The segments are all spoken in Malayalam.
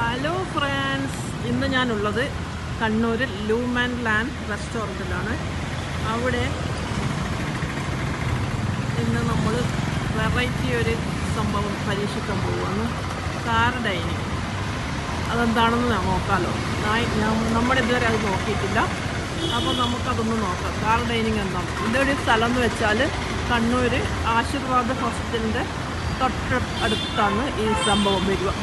ഹലോ ഫ്രണ്ട്സ്, ഇന്ന് ഞാനുള്ളത് കണ്ണൂർ ലൂമാൻ ലാൻഡ് റെസ്റ്റോറൻറ്റിലാണ്. അവിടെ ഇന്ന് നമ്മൾ വെറൈറ്റി ഒരു സംഭവം പരീക്ഷിക്കാൻ പോവുകയാണ്. Car dining. അതെന്താണെന്ന് നോക്കാമല്ലോ. നമ്മളിതുവരെ അത് നോക്കിയിട്ടില്ല. അപ്പോൾ നമുക്കതൊന്ന് നോക്കാം. കാർ ഡൈനിങ് എന്താണ്? ഇതൊരു സ്ഥലം എന്ന് വെച്ചാൽ കണ്ണൂർ ആശീർവാദ് ഹോസ്പിറ്റലിൻ്റെ തൊട്ടടുത്താണ് ഈ സംഭവം വരിക.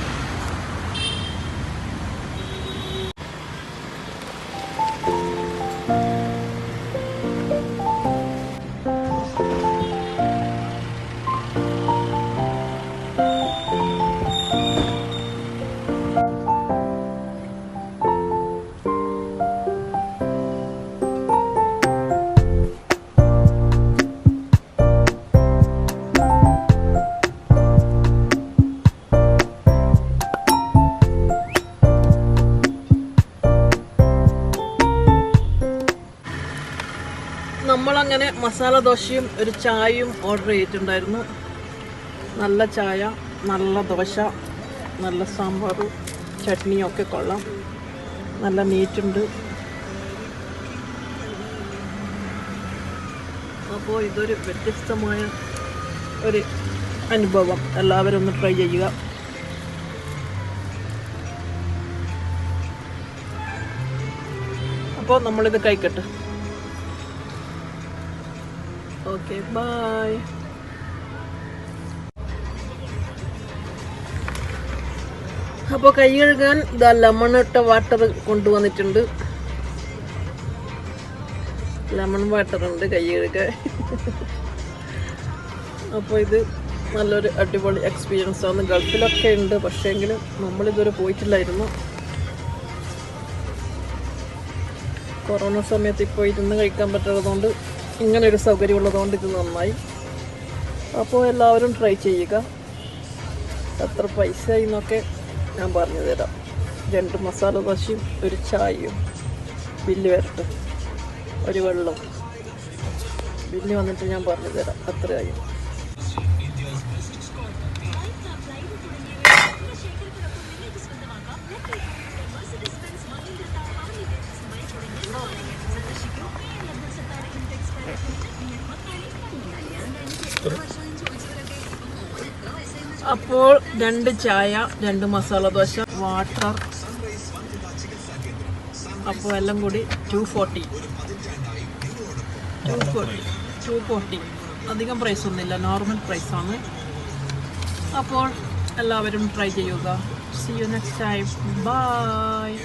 നമ്മളങ്ങനെ മസാല ദോശയും ഒരു ചായയും ഓർഡർ ചെയ്തിട്ടുണ്ടായിരുന്നു. നല്ല ചായ, നല്ല ദോശ, നല്ല സാമ്പാറും ചട്നിയും ഒക്കെ കൊള്ളാം. നല്ല നീറ്റുണ്ട്. അപ്പോൾ ഇതൊരു വ്യത്യസ്തമായ ഒരു അനുഭവം. എല്ലാവരും ഒന്ന് ട്രൈ ചെയ്യുക. അപ്പോൾ നമ്മളിത് കഴിക്കട്ടെ. Okay, bye. അപ്പോൾ കൈ കഴുകാൻ ഇതാ ലെമൺ ഇട്ട വാട്ടർ കൊണ്ടുവന്നിട്ടുണ്ട്. ലെമൺ വാട്ടർ ഉണ്ട് കൈ കഴുകാൻ. അപ്പോൾ ഇത് നല്ലൊരു അടിപൊളി എക്സ്പീരിയൻസ് ആണ്. ഗൾഫിലൊക്കെ ഉണ്ട്, പക്ഷേങ്കിലും നമ്മളിതുവരെ പോയിട്ടില്ലായിരുന്നു. കൊറോണ സമയത്ത് ഇപ്പോൾ ഇരുന്ന് കഴിക്കാൻ പറ്റാത്തതുകൊണ്ട്, ഇങ്ങനൊരു സൗകര്യം ഉള്ളതുകൊണ്ട് ഇത് നന്നായി. അപ്പോൾ എല്ലാവരും ട്രൈ ചെയ്യുക. എത്ര പൈസ എന്നൊക്കെ ഞാൻ പറഞ്ഞു തരാം. 2 മസാല ദോശയും ഒരു ചായയും. ബില്ല് വരട്ടെ, ഒരു വെള്ളം. ബില്ല് വന്നിട്ട് ഞാൻ പറഞ്ഞു തരാം എത്രയായി. അപ്പോൾ 2 ചായ, 2 മസാല ദോശ, വാട്ടർ, അപ്പോൾ എല്ലാം കൂടി 240. അധികം പ്രൈസ് ഒന്നുമില്ല, നോർമൽ പ്രൈസാണ്. അപ്പോൾ എല്ലാവരും ട്രൈ ചെയ്യുക. See you next time. Bye.